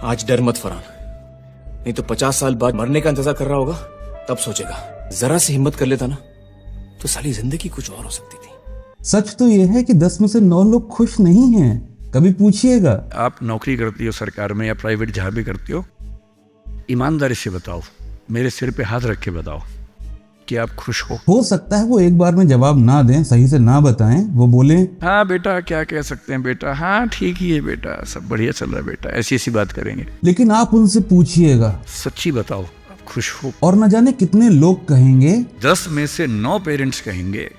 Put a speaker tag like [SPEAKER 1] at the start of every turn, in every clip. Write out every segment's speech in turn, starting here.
[SPEAKER 1] आज डर मत फरहान, नहीं तो 50 साल बाद मरने का इंतजार कर रहा होगा, तब सोचेगा। जरा सी हिम्मत कर लेता ना तो साली जिंदगी कुछ और हो सकती थी।
[SPEAKER 2] सच तो यह है कि 10 में से 9 लोग खुश नहीं हैं। कभी पूछिएगा।
[SPEAKER 3] आप नौकरी करती हो सरकार में या प्राइवेट, जहां भी करती हो, ईमानदारी से बताओ, मेरे सिर पे हाथ रख के बताओ कि आप खुश हो
[SPEAKER 2] सकता है वो एक बार में जवाब ना दें, सही से ना बताएं, वो बोले
[SPEAKER 3] हाँ बेटा क्या कह सकते हैं बेटा, हाँ ठीक ही है बेटा, सब बढ़िया चल रहा है बेटा, ऐसी ऐसी बात करेंगे।
[SPEAKER 2] लेकिन आप उनसे पूछिएगा
[SPEAKER 3] सच्ची बताओ आप खुश हो,
[SPEAKER 2] और न जाने कितने लोग कहेंगे
[SPEAKER 3] 10 में से 9 पेरेंट्स कहेंगे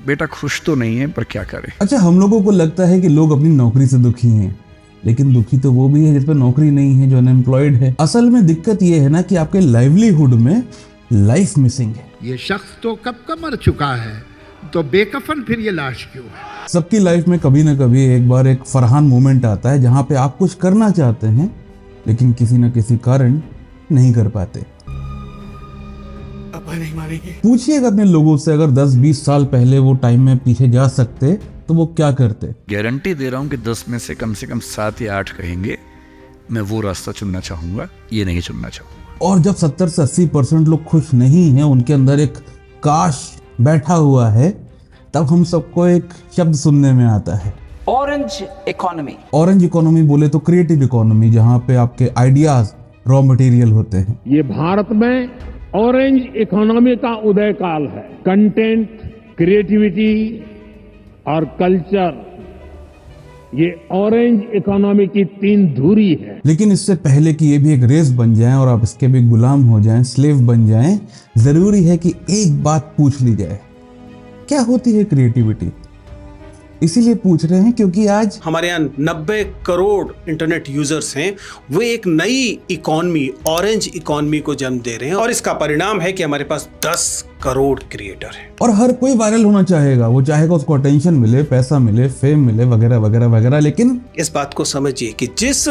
[SPEAKER 3] बेटा खुश तो नहीं है पर क्या करें।
[SPEAKER 2] अच्छा, हम लोगों को लगता है कि लोग अपनी नौकरी से दुखी हैं, लेकिन दुखी तो वो भी है जिस पे नौकरी नहीं है, जो अनएम्प्लॉयड है। असल में दिक्कत ये है ना कि आपके लाइवलीहुड में लाइफ मिसिंग है।
[SPEAKER 4] ये शख्स तो कब का मर चुका है, तो बेकफन फिर ये लाश क्यों है?
[SPEAKER 2] सबकी लाइफ में कभी ना कभी एक बार एक फरहान मोमेंट आता है जहां पे आप कुछ करना चाहते हैं लेकिन किसी न किसी कारण नहीं कर पाते।
[SPEAKER 1] नहीं मारेंगे।
[SPEAKER 2] पूछिएगा अपने लोगों से, अगर 10-20 साल पहले वो टाइम में पीछे जा सकते तो वो क्या करते।
[SPEAKER 3] गारंटी दे रहा हूं कि 10 में से कम 7 या 8 कहेंगे मैं वो रास्ता चुनना चाहूंगा, ये नहीं चुनना चाहूंगा।
[SPEAKER 2] और जब 70 से 80% लोग खुश नहीं हैं, उनके अंदर एक काश बैठा हुआ है, तब हम सबको एक शब्द सुनने में आता है,
[SPEAKER 5] ऑरेंज इकोनॉमी।
[SPEAKER 2] ऑरेंज इकोनॉमी बोले तो क्रिएटिव इकोनॉमी, जहां पे आपके आइडियाज रॉ मटेरियल होते हैं।
[SPEAKER 6] ये भारत में ऑरेंज इकोनॉमी का उदय काल है। कंटेंट, क्रिएटिविटी और कल्चर, ये ऑरेंज इकोनॉमी की 3 धुरी है।
[SPEAKER 2] लेकिन इससे पहले कि ये भी एक रेस बन जाए और आप इसके भी गुलाम हो जाएं, स्लेव बन जाएं, जरूरी है कि एक बात पूछ ली जाए, क्या होती है क्रिएटिविटी। इसीलिए पूछ रहे हैं क्योंकि आज
[SPEAKER 7] हमारे यहाँ 90 करोड़ इंटरनेट यूजर्स हैं, वो एक नई इकोनॉमी, ऑरेंज इकोनॉमी को जन्म दे रहे हैं, और इसका परिणाम है कि हमारे पास 10 करोड़ क्रिएटर हैं।
[SPEAKER 2] और हर कोई वायरल होना चाहेगा, वो चाहेगा उसको अटेंशन मिले, पैसा मिले, फेम मिले, वगैरह वगैरह वगैरह। लेकिन
[SPEAKER 7] इस बात को समझिए कि जिस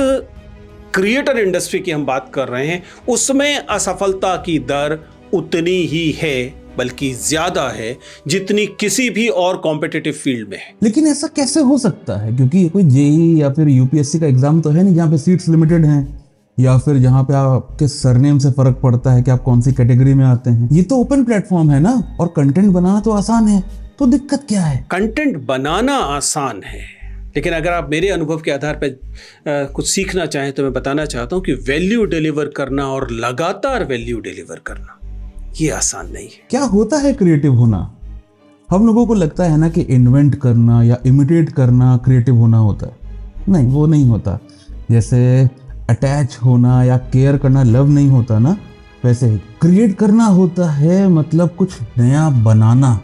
[SPEAKER 7] क्रिएटर इंडस्ट्री की हम बात कर रहे हैं उसमें असफलता की दर उतनी ही है, बल्कि ज्यादा है, जितनी किसी भी और कॉम्पिटिटिव फील्ड में है।
[SPEAKER 2] लेकिन ऐसा कैसे हो सकता है? क्योंकि ये कोई जेई या फिर यूपीएससी का एग्जाम तो है नहीं जहाँ पे सीट्स लिमिटेड हैं, या फिर जहाँ पे आपके सरनेम से फर्क पड़ता है कि आप कौन सी कैटेगरी में आते हैं। ये तो ओपन प्लेटफॉर्म है ना, और कंटेंट बनाना तो आसान है, तो दिक्कत क्या है?
[SPEAKER 7] कंटेंट बनाना आसान है, लेकिन अगर आप मेरे अनुभव के आधार पर कुछ सीखना चाहें तो मैं बताना चाहता हूं कि वैल्यू डिलीवर करना और लगातार वैल्यू डिलीवर करना ये आसान नहीं है।
[SPEAKER 2] क्या होता है क्रिएटिव होना? हम लोगों को लगता है ना कि इन्वेंट करना या इमिटेट करना क्रिएटिव होना होता है। नहीं, वो नहीं होता। जैसे अटैच होना या केयर करना लव नहीं होता ना, वैसे ही क्रिएट करना होता है, मतलब कुछ नया बनाना।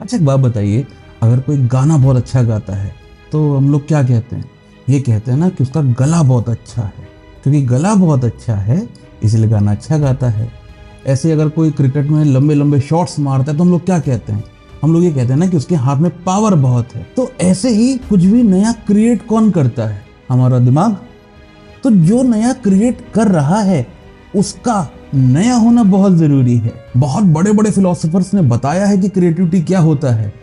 [SPEAKER 2] अच्छा एक बात बताइए, अगर कोई गाना बहुत अच्छा गाता है तो हम लोग क्या कहते हैं? ये कहते हैं ना कि उसका गला बहुत अच्छा है, क्योंकि गला बहुत अच्छा है इसलिए गाना अच्छा गाता है। ऐसे अगर कोई क्रिकेट में लंबे लंबे शॉट्स मारता है तो हम लोग क्या कहते हैं? हम लोग ये कहते हैं ना कि उसके हाथ में पावर बहुत है। तो ऐसे ही कुछ भी नया क्रिएट कौन करता है? हमारा दिमाग। तो जो नया क्रिएट कर रहा है उसका नया होना बहुत जरूरी है। बहुत बड़े बड़े फिलोसोफर्स ने बताया है कि क्रिएटिविटी क्या होता है,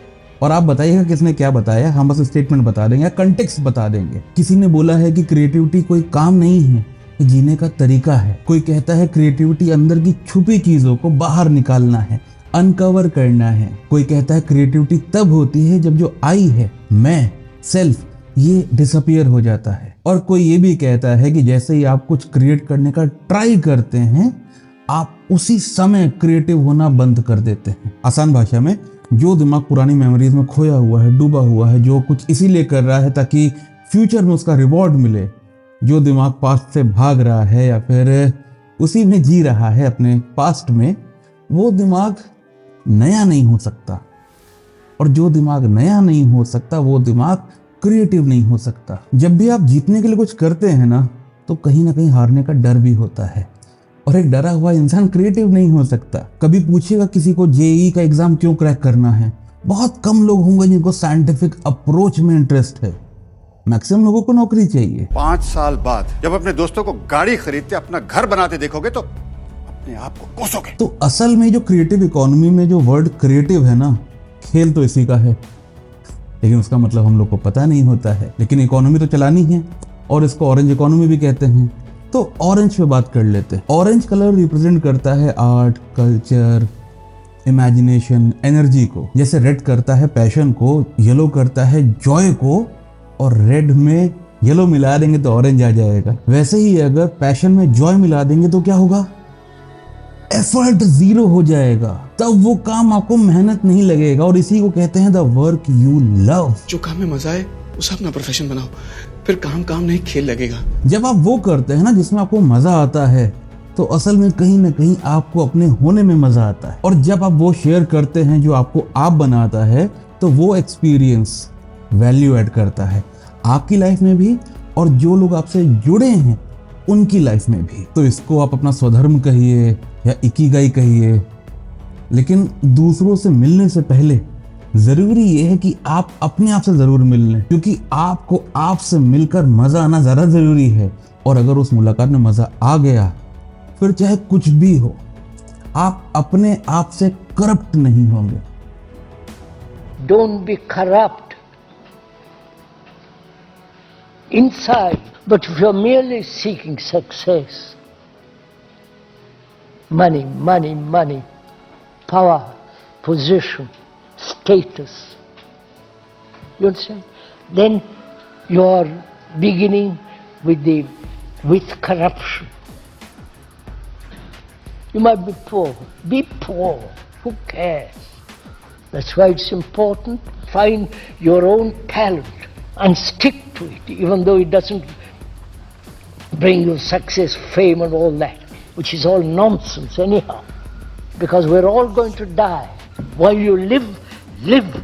[SPEAKER 2] और आप बताइएगा किसने क्या बताया। हम बस स्टेटमेंट बता देंगे, कंटेक्स्ट बता देंगे। किसी ने बोला है कि क्रिएटिविटी कोई काम नहीं है, जीने का तरीका है। कोई कहता है क्रिएटिविटी अंदर की छुपी चीजों को बाहर निकालना है, अनकवर करना है। कोई कहता है क्रिएटिविटी तब होती है जब जो आई है, मैं, सेल्फ, ये डिसअपीयर हो जाता है। और कोई ये भी कहता है कि जैसे ही आप कुछ क्रिएट करने का ट्राई करते हैं, आप उसी समय क्रिएटिव होना बंद कर देते हैं। आसान भाषा में, जो दिमाग पुरानी मेमोरीज में खोया हुआ है, डूबा हुआ है, जो कुछ इसीलिए कर रहा है ताकि फ्यूचर में उसका रिवॉर्ड मिले, जो दिमाग पास्ट से भाग रहा है या फिर उसी में जी रहा है अपने पास्ट में, वो दिमाग नया नहीं हो सकता। और जो दिमाग नया नहीं हो सकता वो दिमाग क्रिएटिव नहीं हो सकता। जब भी आप जीतने के लिए कुछ करते हैं ना, तो कहीं ना कहीं हारने का डर भी होता है, और एक डरा हुआ इंसान क्रिएटिव नहीं हो सकता। कभी पूछिएगा किसी को जेईई का एग्जाम क्यों क्रैक करना है, बहुत कम लोग होंगे जिनको साइंटिफिक अप्रोच में इंटरेस्ट है। मैक्सिमम लोगों को नौकरी चाहिए।
[SPEAKER 8] 5 साल बाद जब अपने दोस्तों को गाड़ी खरीदते, अपना घर बनाते देखोगे तो अपने आप को कोसोगे।
[SPEAKER 2] तो असल में जो क्रिएटिव इकोनॉमी में जो वर्ड क्रिएटिव है ना, खेल तो इसी का है, लेकिन उसका मतलब हम लोग को पता नहीं होता है। लेकिन इकोनॉमी तो चलानी है, और इसको ऑरेंज इकोनॉमी भी कहते हैं। तो ऑरेंज पे बात कर लेते हैं। ऑरेंज कलर रिप्रेजेंट करता है आर्ट, कल्चर, इमेजिनेशन, एनर्जी को। जैसे रेड करता है पैशन को, येलो करता है जॉय को, और रेड में येलो मिला देंगे तो ऑरेंज आ जाएगा। वैसे ही अगर पैशन में जॉय मिला देंगे तो क्या होगा? एफर्ट जीरो हो जाएगा। तब वो काम आपको मेहनत नहीं लगेगा, और इसी को कहते हैं द वर्क यू लव।
[SPEAKER 1] जो काम में मजा है उसे अपना प्रोफेशन बनाओ, फिर काम काम नहीं खेल लगेगा।
[SPEAKER 2] जब आप वो करते हैं ना जिसमें आपको मजा आता है, तो असल में कहीं ना कहीं आपको अपने होने में मजा आता है। और जब आप वो शेयर करते हैं जो आपको आप बनाता है, तो वो एक्सपीरियंस वैल्यू ऐड करता है आपकी लाइफ में भी, और जो लोग आपसे जुड़े हैं उनकी लाइफ में भी। तो इसको आप अपना स्वधर्म कहिए या इकिगाई कहिए, लेकिन दूसरों से मिलने से पहले जरूरी ये है कि आप अपने आप से जरूर मिल लें, क्योंकि आपको आपसे मिलकर मजा आना ज्यादा जरूरी है। और अगर उस मुलाकात में मजा आ गया, फिर चाहे कुछ भी हो, आप अपने आप से करप्ट नहीं होंगे।
[SPEAKER 9] Don't be corrupt inside, but if you're merely seeking success, money, money, money, power, position, status, you understand? Then you're beginning with corruption. You might be poor. Be poor. Who cares? That's why it's important. Find your own talent and stick to it, even though it doesn't bring you success, fame and all that, which is all nonsense anyhow. Because we're all going to die. While you live, live